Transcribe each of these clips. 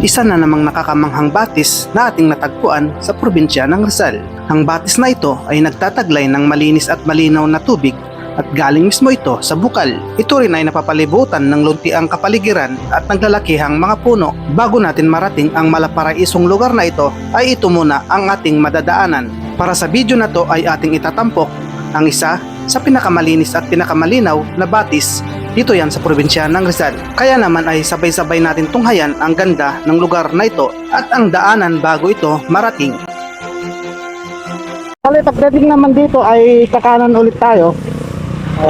Isa na namang nakakamanghang batis na ating natagpuan sa probinsya ng Rizal. Ang batis na ito ay nagtataglay ng malinis at malinaw na tubig at galing mismo ito sa bukal. Ito rin ay napapalibutan ng luntiang kapaligiran at naglalakihang mga puno. Bago natin marating ang malaparaisong lugar na ito, ay ito muna ang ating madadaanan. Para sa video na to ay ating itatampok ang isa sa pinakamalinis at pinakamalinaw na batis dito yan sa probinsya ng Rizal. Kaya naman ay sabay-sabay natin tunghayan ang ganda ng lugar na ito at ang daanan bago ito marating. Pagdating naman dito ay kakanan ulit tayo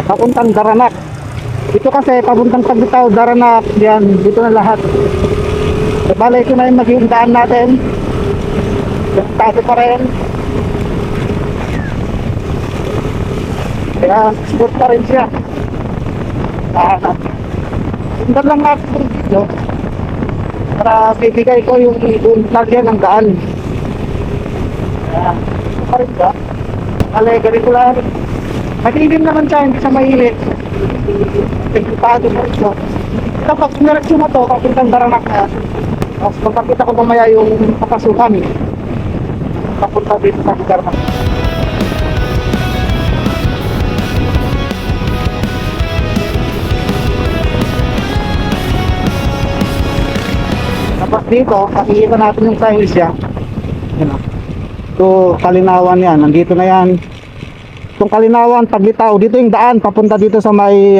papuntang Daranak. Ito kasi papuntang Taglitao, Daranak, yan, dito na lahat. Bale, ito na yung magiging daan natin. Tato pa rin. Kaya sport pa rin siya. Sundan lang natin yung video para bibigay ko yung lagyan ng daan. Ito pa rin siya. Bale, ganito lang. Madilim naman siya, hindi siya mahilit. Pagkipado mo ito. Kapag sinireksyon mo ito, papuntang Daranak na. Tapos magpapita ko mamaya yung papasukan. Papunta dito sa Daranak. Tapos dito, pakikita natin yung size niya. Ito, Kalinawan yan. Nandito na yan. Itong Kalinawan, Taglitao, dito yung daan papunta dito sa may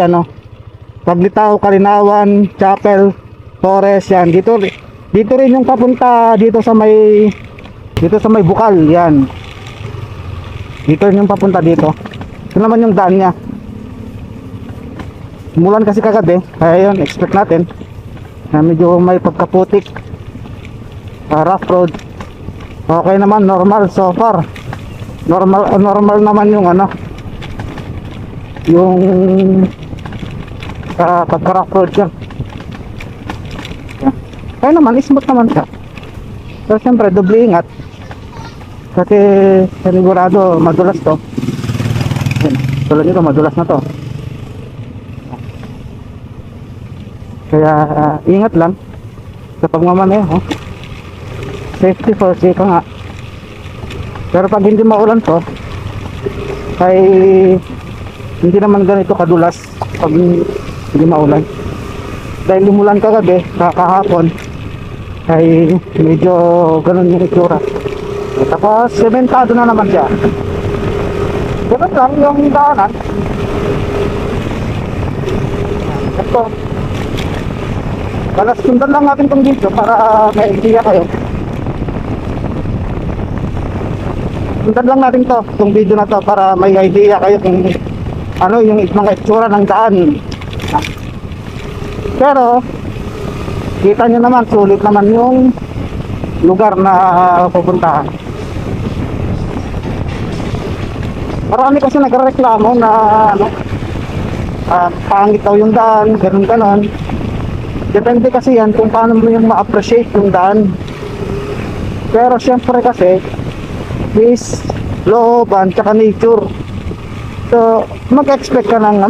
Taglitao, Kalinawan, Chapel, Torres, yan. Dito rin yung papunta dito sa may Bukal, yan. Dito rin yung papunta dito. Ito naman yung daan niya. Umulan kasi kagabi, kaya yun, expect natin na medyo may pagkaputik. Rough road. Okay naman, normal so far. Normal naman yung yung pagka-rough road siya. Kaya naman, smooth naman siya. So syempre, doble ingat kasi sigurado madulas to. Tulad nito, madulas na to. Kaya ingat lang sa pagmamaneho. Safety first, ika nga. Pero pag hindi maulan to ay hindi naman ganito kadulas pag hindi maulan. Dahil lumulan kagabi, kahapon ay medyo ganun yung itsura. Tapos sementado na naman siya. Ganun lang yung daanan. Ito, balas sundan lang natin itong dito para may idea kayo. Sundan lang natin to, itong video na to para may idea kayo kung yung mga itsura ng daan. Pero kita nyo naman, sulit naman yung lugar na pupuntahan. Marami kasi nagreklamo na pangit daw yung daan, ganun. Depende kasi yan kung paano mo yung ma-appreciate yung daan. Pero syempre kasi is looban tsaka nature. So mag-expect ka ng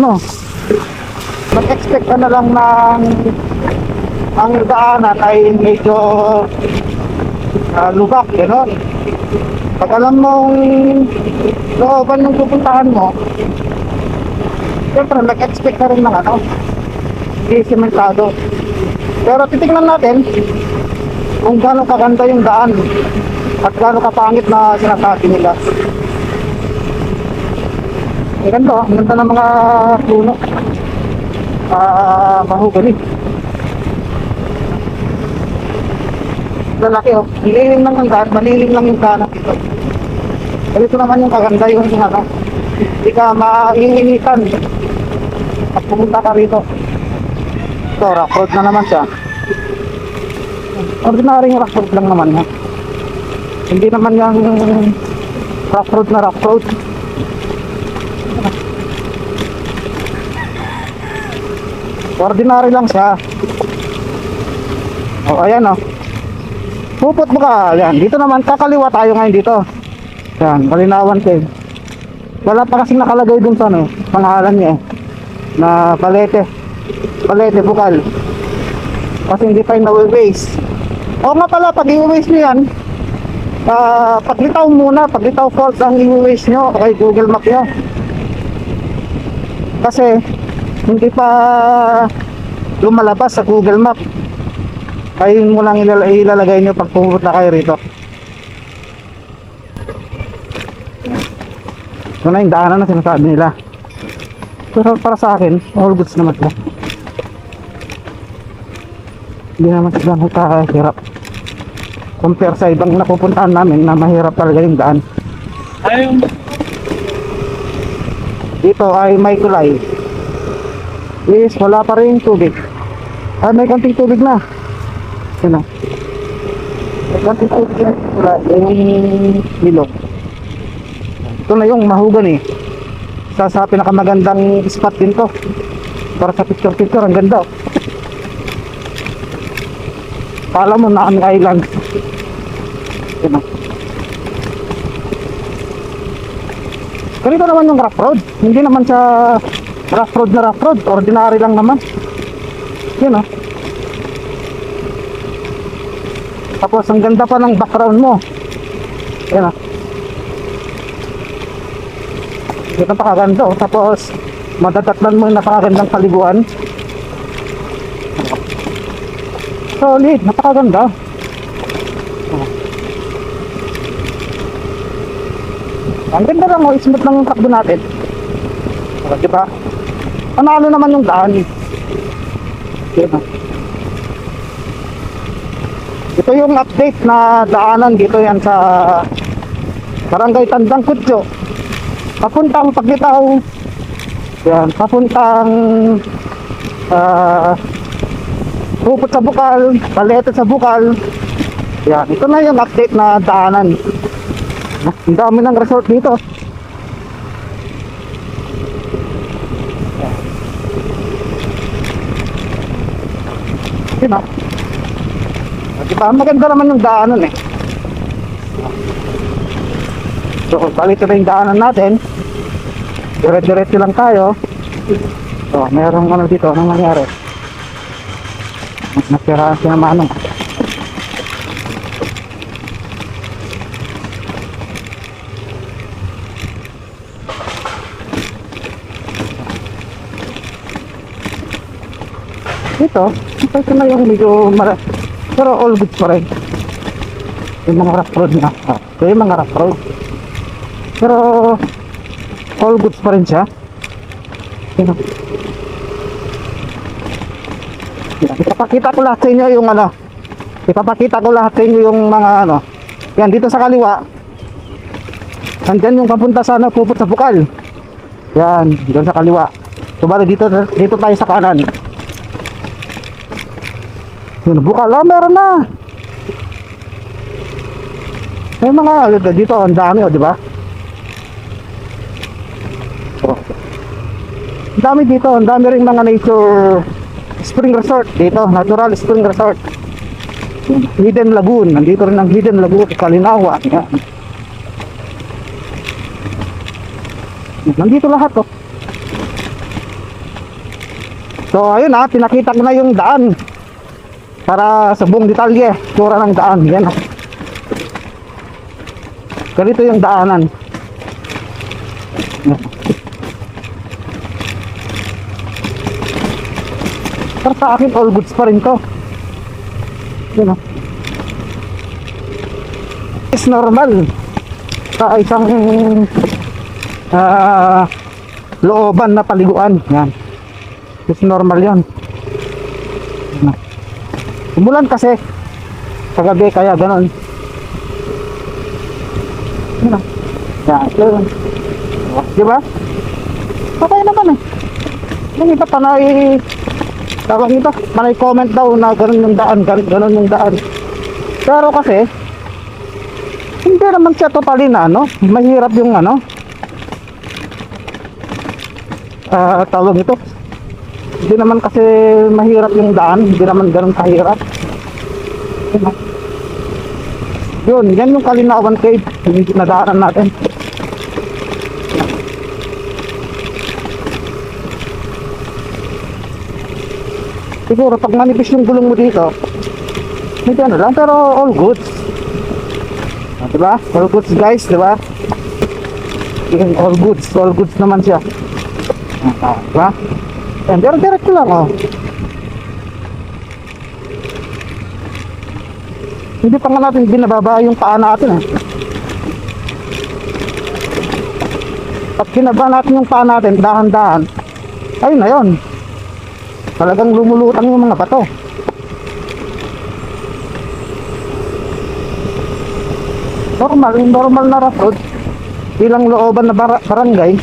mag-expect ka na lang ng ang daanan ay medyo lubak, gano'n. Pag alam mong looban ng pupuntahan mo, syempre mag-expect ka rin ng hindi simentado. Pero titignan natin kung gaano kaganda yung daan at gaano kapangit na sinasabi nila. Ang ganda ng mga puno. Mahogany. Lalaki malilim lang ang daan, malilim lang yung daan dito. Ito naman yung kaganda yung hindi ka maiinitan at pumunta ka rito. Ito, rough road na naman siya. Ordinaryong rough road lang naman hindi naman yung rough road na rough road. Ordinary lang siya. Ayan pupot mo ka. Ayan, dito naman kakaliwa tayo ngayon dito. Ayan, Kalinawan Cave. Wala pa kasing nakalagay dun sa pangalan niya na Balete Bukal. Kasi hindi tayo na-waste. Oo nga pala, pag i-waste nyo yan, paglitaw muna, paglitaw falls ang i-waste nyo kay Google Map nyo. Kasi hindi pa lumalabas sa Google Map. Ayun mo lang ilalagay nyo pag pumunta kayo rito. Ito na yung daanan na sinasabi nila. Pero para sa akin, all goods naman sila. Hindi naman sila nakakahirap compare sa ibang napupuntahan namin na mahirap talaga yung daan. Dito ay may kulay. Yes, wala pa rin tubig. Ay, may konting tubig na. Yan na. May konting tubig na. Wala, yung bilog. Ito na yung mahogany. Sa pinakamagandang spot din to. Para sa picture, ang ganda. Kala mo na ang island. Yan na. Ganito naman yung rough road. Hindi naman siya rough road. Ordinary lang naman. Yun o. Tapos ang ganda pa ng background mo. Yan o. Ito napakaganda o. Tapos madadatnan mo yung napakagandang paliguan. Solid. Napakaganda. Ang ganda lang o, smooth lang yung takbo natin. Diba? Panalo naman yung daan. Diba? Ito yung update na daanan dito yan sa Barangay Tandang Kutyo. Papuntang Paglitaw. Yan, papuntang Rupot sa Bukal, Palete sa Bukal. Yan, ito na yung update na daanan. Ang dami ng resort dito. Diba? Diba? Maganda naman yung daanan eh. So, balik na yung daanan natin. Dire-diretso lang tayo. So, merong ano dito. Anong nangyari? Nasiraan siya ng manong. Ito na yung medyo pero all good pa rin. Yung mga rough road na. Ito yung mga rough road. Pero all goods pa rin siya. Ipapakita ko lahat sa inyo yung ano. Ipapakita ko lahat sa inyo yung mga ano. Yan, dito sa kaliwa. Nandyan yung papunta sa ano, Pupot sa Bukal. Yan, dito sa kaliwa. So bali dito tayo sa kanan. Yun, Bukal, meron na. May mga dito, ang dami, di ba? Oh. Ang dami dito, ang dami ring mga nature spring resort dito, natural spring resort. Hidden Lagoon, nandito rin ang Hidden Lagoon, Kalinawa. Yan. Nandito lahat, oh. So, ayun pinakita ko na yung daan. Para sa buong detalye, tsura ng daan. Yan. Ganito yung daanan. Yan. Pero sa akin, all goods pa rin to. Yan. Is normal. Sa isang looban na paliguan. Yan. Is normal yan. Yan. Umulan kasi kagabi kaya ganon. Yan. Yan. Diba? Okay naman eh. Yung iba panay tawag ito, panay comment daw na ganon yung daan, ganon yung daan. Pero kasi hindi naman siya totally na ano, mahirap yung ano. Tawag ito. Hindi naman kasi mahirap yung daan, hindi naman ganun kahirap. Yun, yan yung Kalinawan Cave, yung nadaanan natin. Siguro pag manipis yung gulong mo dito, Medyo ano lang, pero all goods. Diba? All goods guys, diba? Yung all goods naman siya. Diba? Yan, diretso lang, oh. Hindi pa nga natin binababa yung paa natin, eh. Pag kinaba natin yung paa natin, dahan-dahan, ayun na yun. Talagang lumulutang yung mga bato. Normal na rough road. Bilang looban na barangay.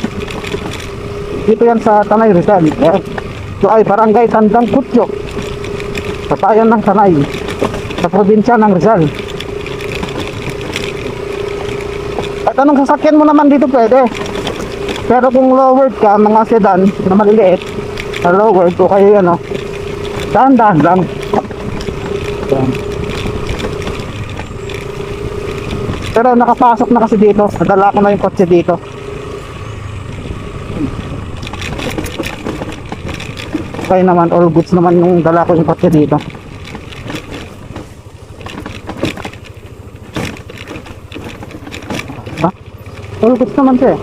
Dito yan sa Tanay Rizal. Yan. So ay barangay Tandang Kutyo. Sa bayan ng Tanay. Sa probinsya ng Rizal. At anong sasakyan mo naman dito pwede. Pero kung lowered ka, mga sedan na maliliit, na lowered o kayo ano, dahan-dahan lang. Yan. Pero nakapasok na kasi dito. Nadala ko na yung kotse dito. Okay naman, all goods naman yung dala ko yung kotse dito. Ha? All goods naman siya eh.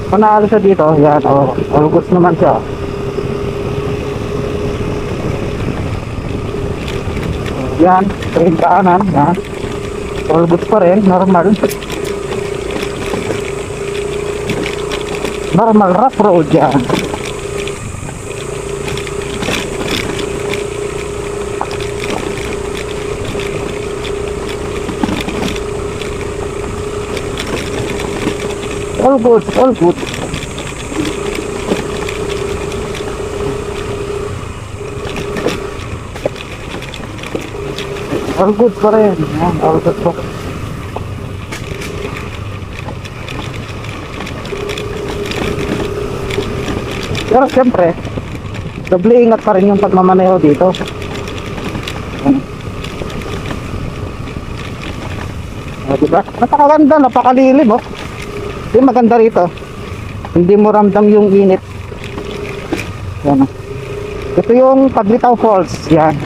Kung naalis siya dito, yan, oh, all goods naman siya. Yan, train kaanan, yan. All goods pa rin, normal. Normal rough road yan. All goods, all goods. All good pa rin. Yan, all good po. Pero siyempre, doble ingat pa rin yung pagmamaneho dito. Yan. Diba? Napakaganda, napakalilim oh. Yung maganda rito, hindi mo ramdam yung init. Yan. Ito yung Paglitaw Falls. Yan.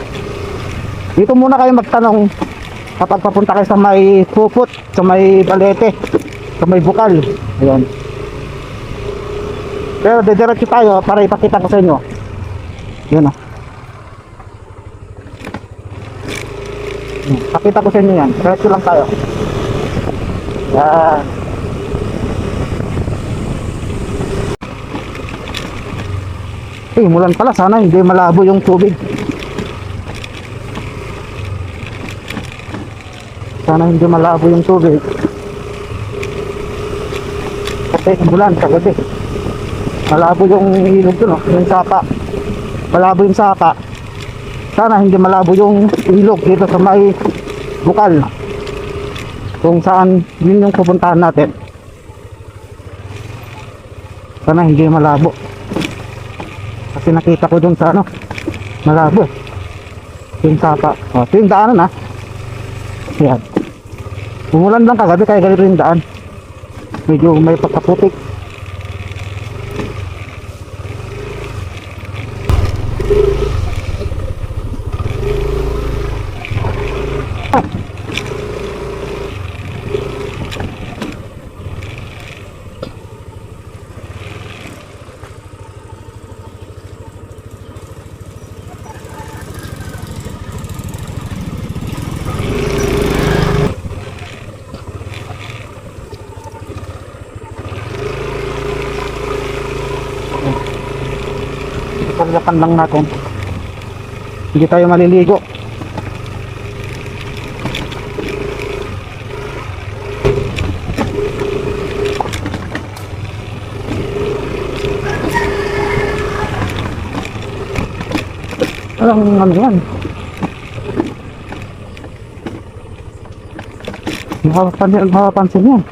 Dito muna kayo magtanong kapag papunta kayo sa may Puput, sa may Balete, sa may Bukal. Ayan. Pero dediretso tayo para ipakita ko sa inyo. Yan o. Pakita ko sa inyo yan. Diretso lang tayo. Yan. Mulan pala. Sana hindi malabo yung tubig. Sana hindi malabo yung tubig. Kasi umulan kagabi. Malabo yung ilog dun, oh, yung sapa. Malabo yung sapa. Sana hindi malabo yung ilog dito sa may Bukal. Kung saan yun yung pupuntahan natin. Sana hindi malabo. Kasi nakita ko dun sa ano, malabo. Yung sapa. O, ito yung daanan ha. Yan. Umulan lang kagabi kaya ganito yung daan. Medyo may pagkaputik. Paglakan lang natin. Hindi tayo maliligo. Alam ano yan? Makapansin yan.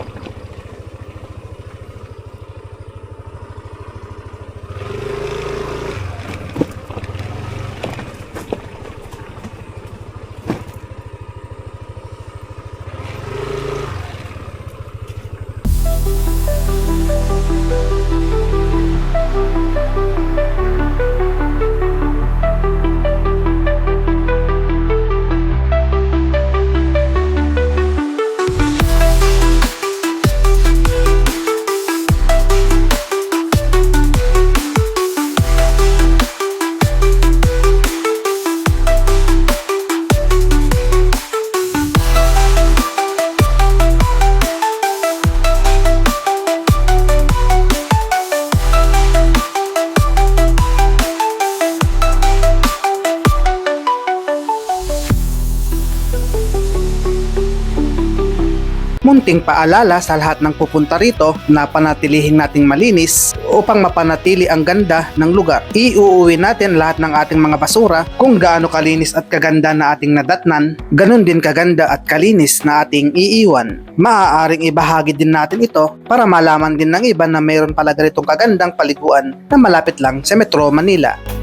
Munting paalala sa lahat ng pupunta rito na panatilihin nating malinis upang mapanatili ang ganda ng lugar. Iuuwi natin lahat ng ating mga basura. Kung gaano kalinis at kaganda na ating nadatnan, ganun din kaganda at kalinis na ating iiwan. Maaaring ibahagi din natin ito para malaman din ng iba na mayroon pala ganitong kagandang paliguan na malapit lang sa Metro Manila.